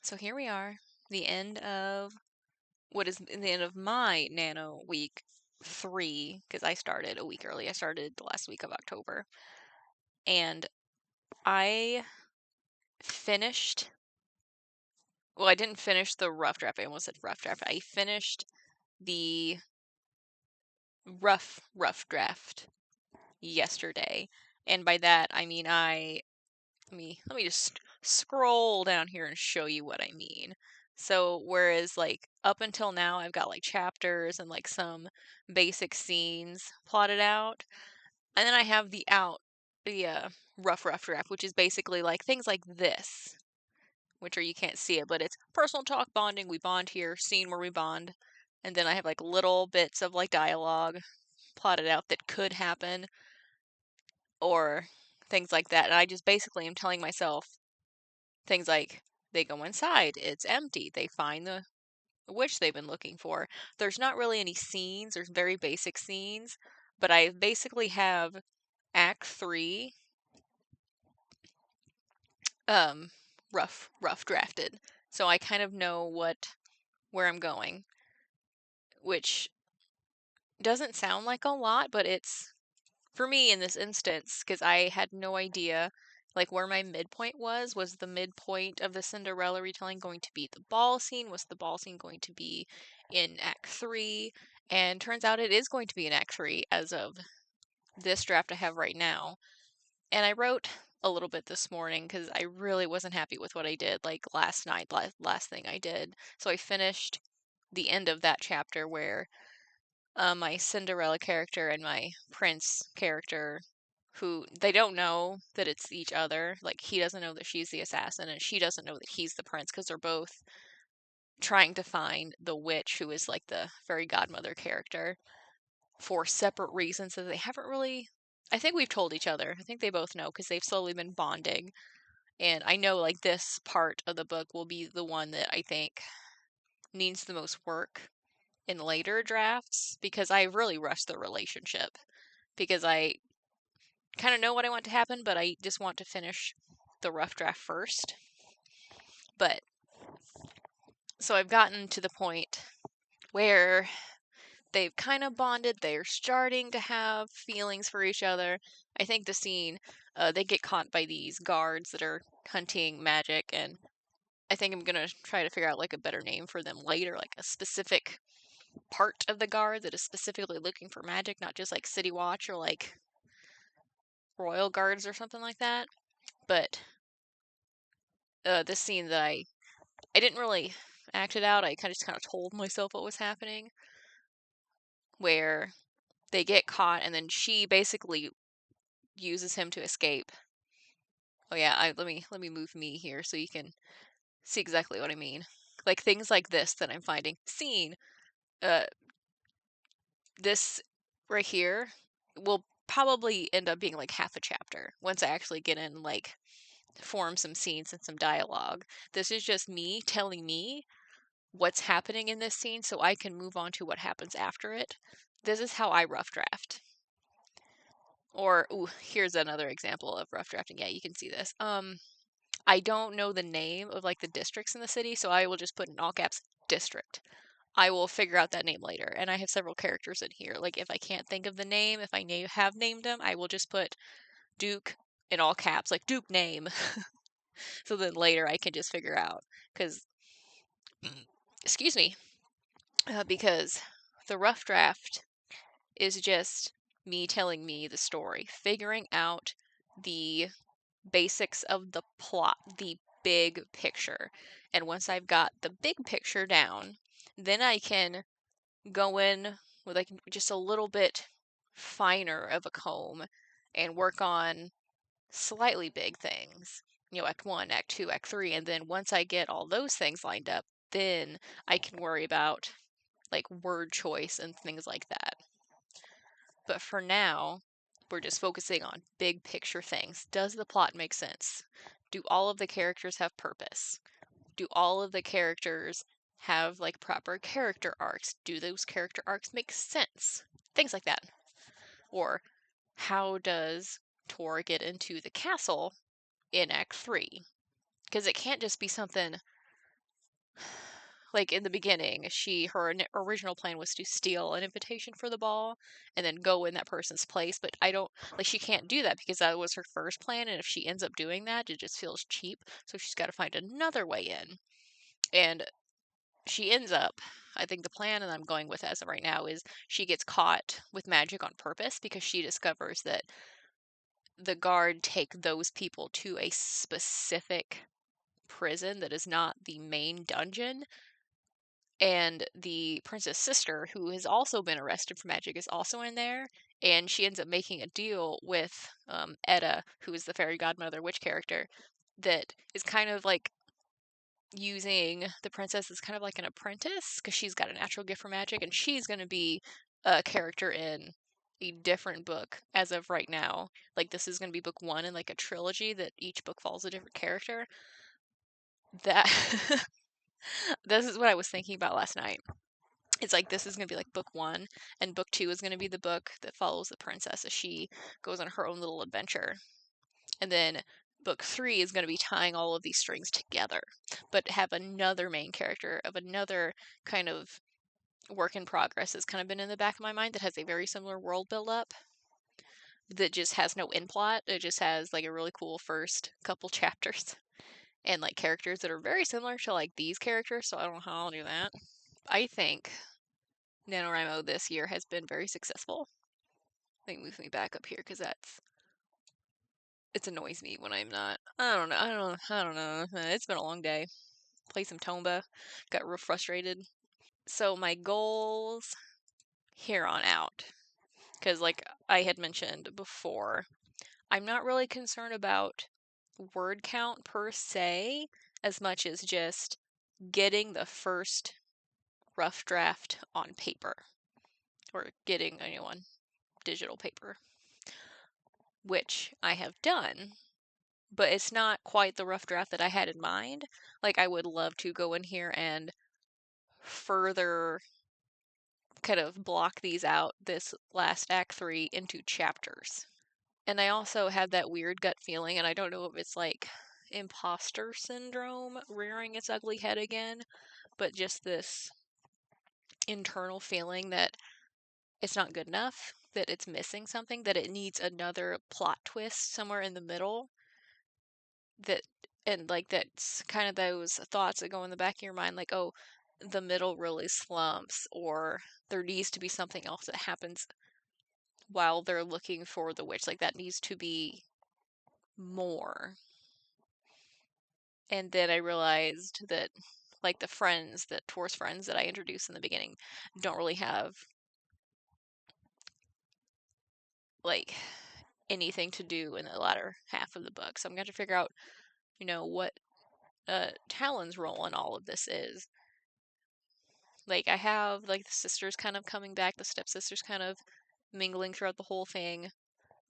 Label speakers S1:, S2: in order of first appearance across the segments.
S1: So here we are, the end of what is the end of my Nano week 3, because I started a week early. I started the last week of October. And I finished, well, I didn't finish the rough draft. I almost said rough draft. I finished the rough draft yesterday. And by that, I mean let me just scroll down here and show you what I mean. So whereas like up until now I've got like chapters and like some basic scenes plotted out, and then I have the rough draft, which is basically like things like this, which are you can't see it, but it's personal talk, bonding, we bond here, scene where we bond, and then I have like little bits of like dialogue plotted out that could happen or things like that. And I just basically am telling myself things like they go inside, it's empty, they find the witch they've been looking for. There's not really any scenes, there's very basic scenes, but I basically have Act 3 um rough drafted. So I kind of know where I'm going, which doesn't sound like a lot, but it's for me in this instance, because I had no idea like where my midpoint was the midpoint of the Cinderella retelling going to be the ball scene? Was the ball scene going to be in Act 3? And turns out it is going to be in Act 3 as of this draft I have right now. And I wrote a little bit this morning because I really wasn't happy with what I did, like last night, last thing I did. So I finished the end of that chapter where my Cinderella character and my prince character, who they don't know that it's each other. Like he doesn't know that she's the assassin, and she doesn't know that he's the prince because they're both trying to find the witch, who is like the fairy godmother character, for separate reasons that they haven't really. I think we've told each other. I think they both know because they've slowly been bonding. And I know like this part of the book will be the one that I think needs the most work in later drafts because I really rushed the relationship because I kind of know what I want to happen, but I just want to finish the rough draft first. But so I've gotten to the point where they've kind of bonded. They're starting to have feelings for each other. I think the scene, they get caught by these guards that are hunting magic, and I think I'm gonna try to figure out like a better name for them later, like a specific part of the guard that is specifically looking for magic, not just like City Watch or like Royal Guards or something like that. But this scene that I didn't really act it out. I kind of told myself what was happening, where they get caught and then she basically uses him to escape. Oh yeah, let me move me here so you can see exactly what I mean. Like things like this that I'm finding. Scene. Uh, this right here will probably end up being like half a chapter once I actually get in like form some scenes and some dialogue. This is just me telling me what's happening in this scene so I can move on to what happens after it. This is how I rough draft. Or, ooh, here's another example of rough drafting. Yeah, you can see this. I don't know the name of like the districts in the city, so I will just put in all caps district. I will figure out that name later. And I have several characters in here. Like if I can't think of the name, if I have named them, I will just put Duke in all caps, like Duke name. So then later I can just figure out. Because, excuse me, because the rough draft is just me telling me the story, figuring out the basics of the plot, the big picture. And once I've got the big picture down, then I can go in with like just a little bit finer of a comb and work on slightly big things. You know, Act 1, Act 2, Act 3, and then once I get all those things lined up, then I can worry about like word choice and things like that. But for now, we're just focusing on big picture things. Does the plot make sense? Do all of the characters have purpose? Do all of the characters have like proper character arcs? Do those character arcs make sense? Things like that. Or how does Tor get into the castle in Act 3? Because it can't just be something like in the beginning, her original plan was to steal an invitation for the ball and then go in that person's place. But I don't like she can't do that because that was her first plan, and if she ends up doing that, it just feels cheap. So she's got to find another way in, and she ends up. I think the plan that I'm going with as of right now is she gets caught with magic on purpose because she discovers that the guard take those people to a specific prison that is not the main dungeon. And the princess sister, who has also been arrested for magic, is also in there. And she ends up making a deal with Edda, who is the fairy godmother witch character, that is kind of like using the princess as kind of like an apprentice because she's got a natural gift for magic, and she's going to be a character in a different book as of right now. Like this is going to be book one in like a trilogy that each book follows a different character. That this is what I was thinking about last night. It's like this is going to be like book one, and book two is going to be the book that follows the princess as she goes on her own little adventure. And then book three is going to be tying all of these strings together, but have another main character of another kind of work in progress that's kind of been in the back of my mind that has a very similar world build up that just has no end plot. It just has like a really cool first couple chapters and like characters that are very similar to like these characters, so I don't know how I'll do that. I think NaNoWriMo this year has been very successful. Let me move me back up here because it annoys me when I'm not. I don't know. It's been a long day. Play some Tomba. Got real frustrated. So my goals here on out, because like I had mentioned before, I'm not really concerned about word count per se, as much as just getting the first rough draft on paper, or getting a new one, digital paper, which I have done, but it's not quite the rough draft that I had in mind. Like, I would love to go in here and further kind of block these out, this last Act 3, into chapters. And I also have that weird gut feeling, and I don't know if it's like imposter syndrome rearing its ugly head again, but just this internal feeling that it's not good enough, that it's missing something, that it needs another plot twist somewhere in the middle. That and like that's kind of those thoughts that go in the back of your mind, like, oh, the middle really slumps, or there needs to be something else that happens while they're looking for the witch. Like that needs to be more. And then I realized that like the friends, that Tor's friends that I introduced in the beginning, don't really have like anything to do in the latter half of the book. So I'm going to figure out, what Talon's role in all of this is. Like I have like the sisters kind of coming back, the stepsisters kind of mingling throughout the whole thing,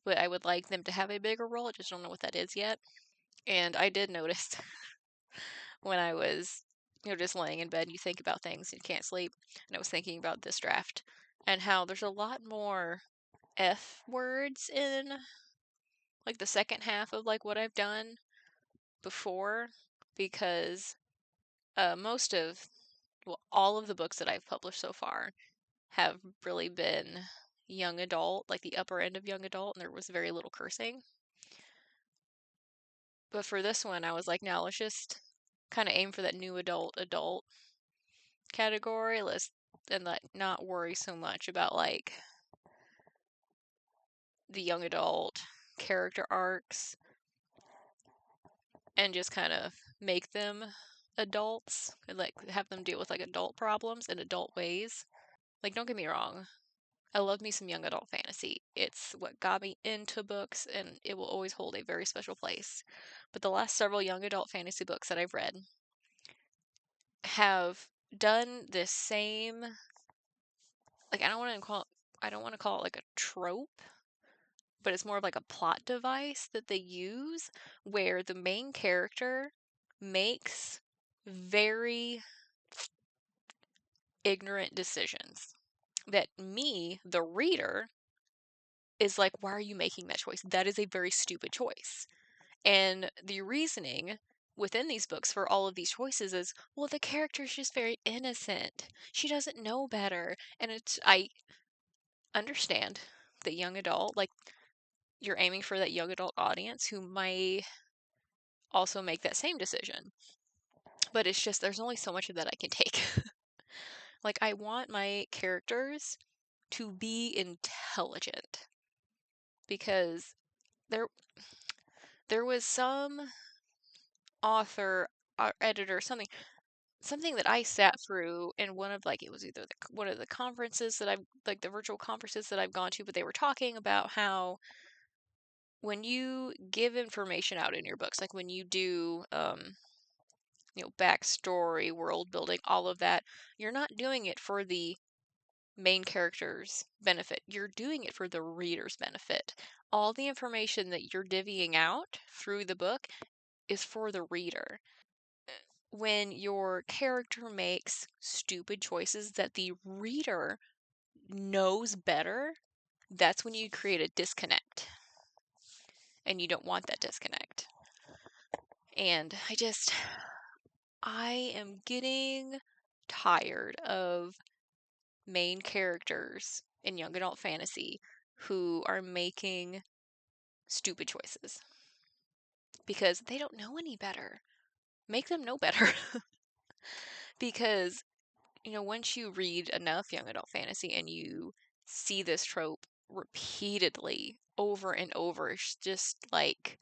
S1: but I would like them to have a bigger role. I just don't know what that is yet. And I did notice when I was, just laying in bed, and you think about things and you can't sleep. And I was thinking about this draft and how there's a lot more F words in like the second half of like what I've done before, because most of, well, all of the books that I've published so far have really been young adult, like the upper end of young adult, and there was very little cursing. But for this one, I was like, now let's just kind of aim for that new adult category. And like not worry so much about like the young adult character arcs, and just kind of make them adults and like have them deal with like adult problems in adult ways. Like, don't get me wrong, I love me some young adult fantasy. It's what got me into books, and it will always hold a very special place. But the last several young adult fantasy books that I've read have done this same, like, I don't want to call it like a trope, but it's more of like a plot device that they use where the main character makes very ignorant decisions that me, the reader, is like, why are you making that choice? That is a very stupid choice. And the reasoning within these books for all of these choices is, well, the character's just very innocent. She doesn't know better. And I understand the young adult, like, you're aiming for that young adult audience who might also make that same decision. But it's just, there's only so much of that I can take. Like, I want my characters to be intelligent, because there there was some author or editor, something that I sat through in one of, like, it was either one of the conferences that I've, like, the virtual conferences that I've gone to, but they were talking about how when you give information out in your books, like when you do backstory, world building, all of that, you're not doing it for the main character's benefit. You're doing it for the reader's benefit. All the information that you're divvying out through the book is for the reader. When your character makes stupid choices that the reader knows better, that's when you create a disconnect. And you don't want that disconnect. And I am getting tired of main characters in young adult fantasy who are making stupid choices because they don't know any better. Make them know better. Because, once you read enough young adult fantasy and you see this trope repeatedly over and over, it's just like,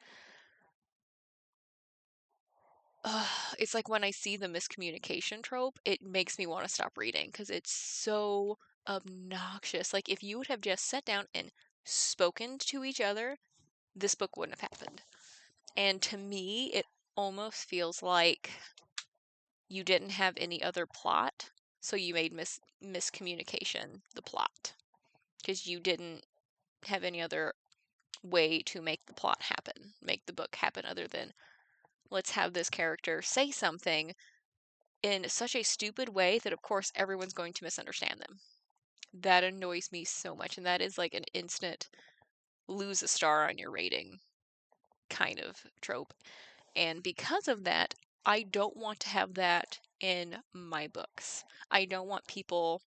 S1: it's like when I see the miscommunication trope, it makes me want to stop reading because it's so obnoxious. Like, if you would have just sat down and spoken to each other, this book wouldn't have happened. And to me, it almost feels like you didn't have any other plot, so you made miscommunication the plot because you didn't have any other way to make the plot happen, make the book happen, other than let's have this character say something in such a stupid way that, of course, everyone's going to misunderstand them. That annoys me so much, and that is like an instant lose a star on your rating kind of trope. And because of that, I don't want to have that in my books. I don't want people,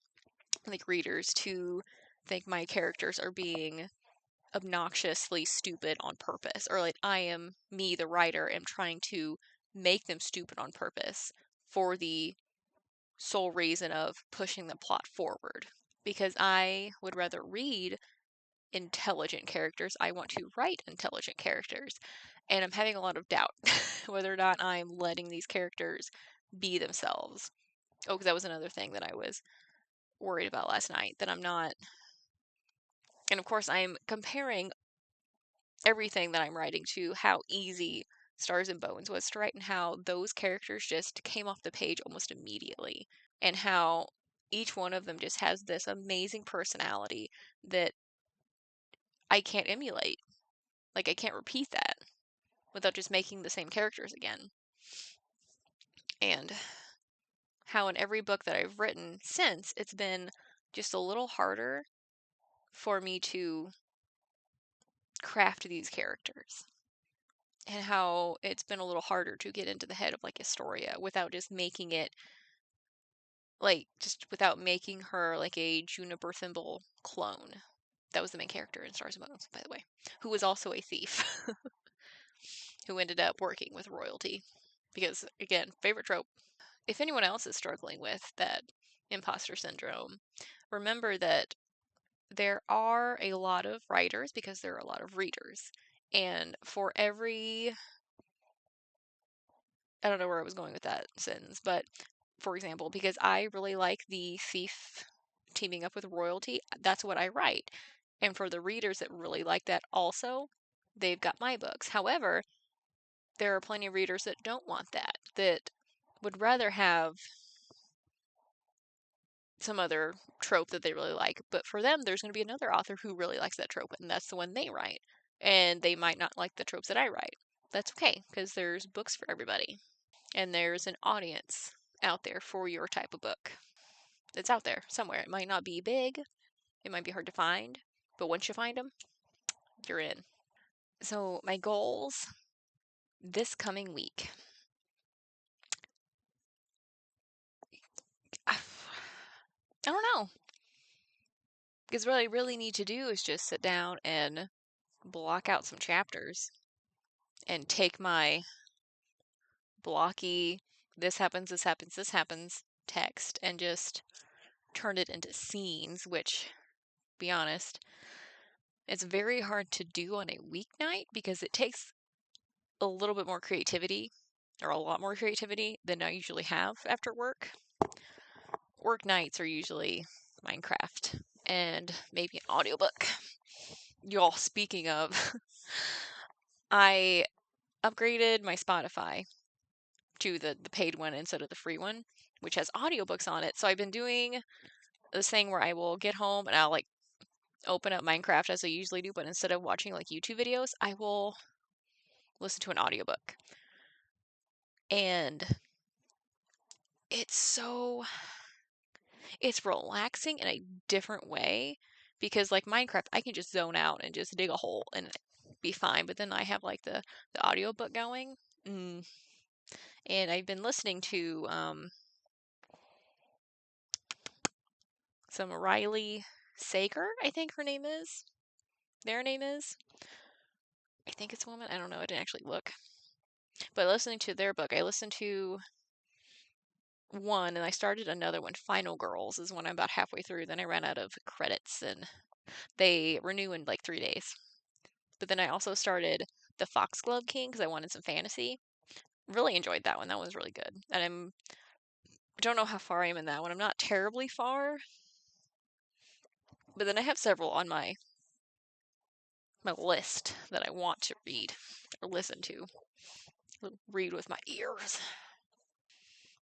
S1: like readers, to think my characters are being obnoxiously stupid on purpose, or like me, the writer, am trying to make them stupid on purpose for the sole reason of pushing the plot forward. Because I would rather read intelligent characters. I want to write intelligent characters. And I'm having a lot of doubt whether or not I'm letting these characters be themselves. Oh, because that was another thing that I was worried about last night, that I'm not. And of course, I'm comparing everything that I'm writing to how easy Stars and Bones was to write, and how those characters just came off the page almost immediately, and how each one of them just has this amazing personality that I can't emulate. Like, I can't repeat that without just making the same characters again. And how in every book that I've written since, it's been just a little harder for me to craft these characters. And how it's been a little harder to get into the head of, like, Astoria without just making it, like, just without making her like a Juniper Thimble clone. That was the main character in Stars and Bones, by the way, who was also a thief, who ended up working with royalty. Because, again, favorite trope. If anyone else is struggling with that imposter syndrome, remember that there are a lot of writers because there are a lot of readers. And for every, I don't know where I was going with that sentence, but for example, because I really like the thief teaming up with royalty, that's what I write. And for the readers that really like that also, they've got my books. However, there are plenty of readers that don't want that, that would rather have some other trope that they really like. But for them, there's going to be another author who really likes that trope, and that's the one they write. And they might not like the tropes that I write. That's okay, because there's books for everybody. And there's an audience out there for your type of book. It's out there somewhere. It might not be big, it might be hard to find, but once you find them, you're in. So, my goals this coming week. I don't know. Because what I really need to do is just sit down and block out some chapters and take my blocky, this happens, this happens, this happens text and just turn it into scenes, which, be honest, it's very hard to do on a weeknight because it takes a little bit more creativity, or a lot more creativity than I usually have after work. Work nights are usually Minecraft and maybe an audiobook. Y'all, speaking of, I upgraded my Spotify to the paid one instead of the free one, which has audiobooks on it. So I've been doing this thing where I will get home and I'll like open up Minecraft as I usually do, but instead of watching like YouTube videos, I will listen to an audiobook. And it's relaxing in a different way because like Minecraft, I can just zone out and just dig a hole and be fine. But then I have like the audiobook going. And I've been listening to some Riley Sager, I think her name is. Their name is. I think it's a woman. I don't know. I didn't actually look. But listening to their book, I listened to one and I started another one. Final Girls is when I'm about halfway through. Then I ran out of credits and they renew in like 3 days. But then I also started The Foxglove King because I wanted some fantasy. Really enjoyed that one. That was really good. And I don't know how far I am in that one. I'm not terribly far. But then I have several on my list that I want to read or listen to. Read with my ears.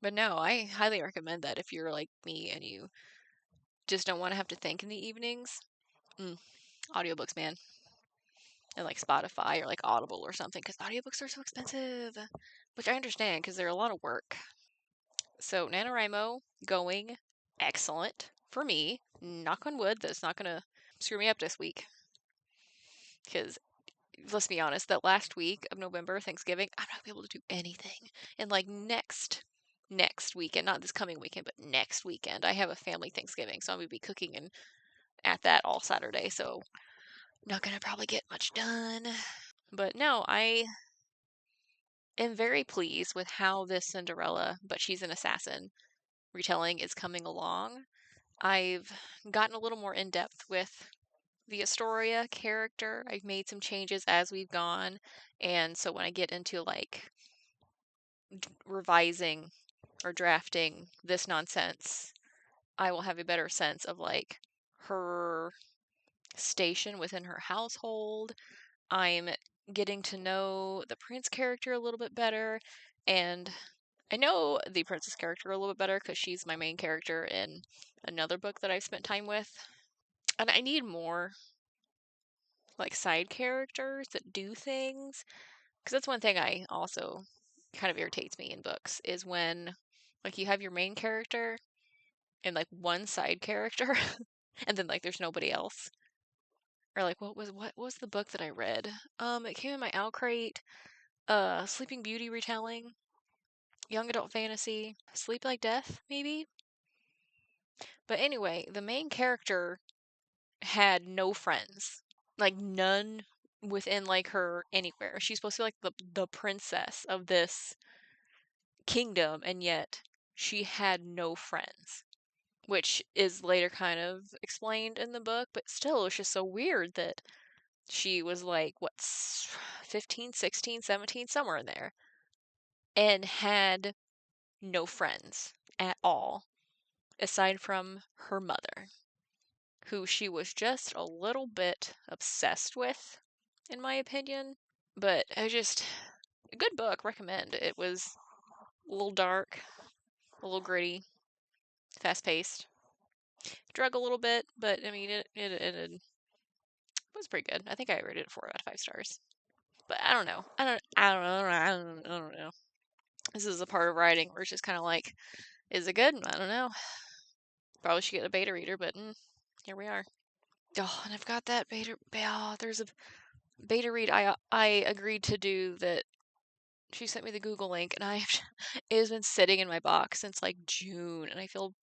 S1: But no, I highly recommend that if you're like me and you just don't want to have to think in the evenings. Audiobooks, man. And like Spotify or like Audible or something because audiobooks are so expensive. Which I understand because they're a lot of work. So NaNoWriMo going excellent for me. Knock on wood, that's not going to screw me up this week. Because let's be honest, that last week of November, Thanksgiving, I'm not going to be able to do anything. And like next weekend, not this coming weekend, but next weekend, I have a family Thanksgiving. So I'm going to be cooking and at that all Saturday. So I'm not going to probably get much done. But no, I am very pleased with how this Cinderella, but she's an assassin, retelling is coming along. I've gotten a little more in depth with the Astoria character. I've made some changes as we've gone. And so when I get into like revising or drafting this nonsense, I will have a better sense of like her station within her household. I'm getting to know the prince character a little bit better. And I know the princess character a little bit better because she's my main character in another book that I've spent time with. And I need more like side characters that do things because that's one thing I also kind of irritates me in books is when like you have your main character and like one side character and then like there's nobody else. Or like what was the book that I read? It came in my Crate, Sleeping Beauty retelling, young adult fantasy, Sleep Like Death, maybe? But anyway, the main character had no friends. Like none within like her anywhere. She's supposed to be like the princess of this kingdom and yet she had no friends, which is later kind of explained in the book, but still it's just so weird that she was like what 15, 16, 17, somewhere in there and had no friends at all aside from her mother, who she was just a little bit obsessed with, in my opinion. But a good book, recommend. It was a little dark, a little gritty, fast paced. Drug a little bit, but I mean, it was pretty good. I think I rated it 4 out of 5 stars. But I don't know. I don't know. This is a part of writing where it's just kind of like, is it good? I don't know. Probably should get a beta reader, but here we are. Oh, and I've got that beta. Oh, there's a beta read I agreed to do that she sent me the Google link, and it has been sitting in my box since like June, and I feel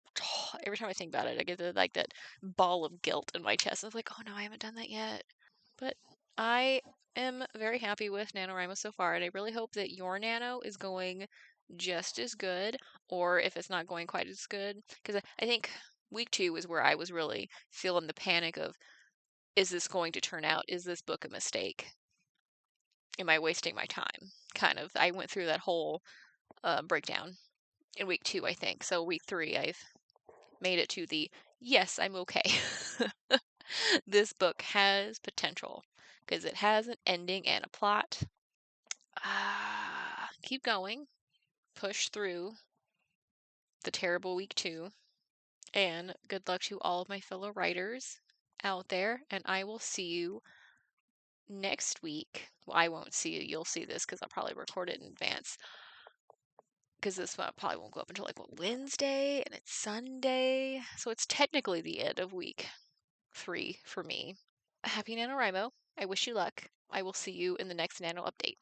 S1: every time I think about it, I get like that ball of guilt in my chest. I was like, oh no, I haven't done that yet. But I am very happy with NaNoWriMo so far, and I really hope that your Nano is going just as good, or if it's not going quite as good, because I think week 2 is where I was really feeling the panic of, is this going to turn out? Is this book a mistake? Am I wasting my time? Kind of. I went through that whole breakdown in week 2, I think. So week 3, I've made it to the yes, I'm okay. This book has potential because it has an ending and a plot. Keep going, push through the terrible week 2, and good luck to all of my fellow writers out there. And I will see you next week. Well, I won't see you. You'll see this because I'll probably record it in advance. Because this one probably won't go up until like Wednesday, and it's Sunday. So it's technically the end of week 3 for me. Happy NaNoWriMo. I wish you luck. I will see you in the next Nano update.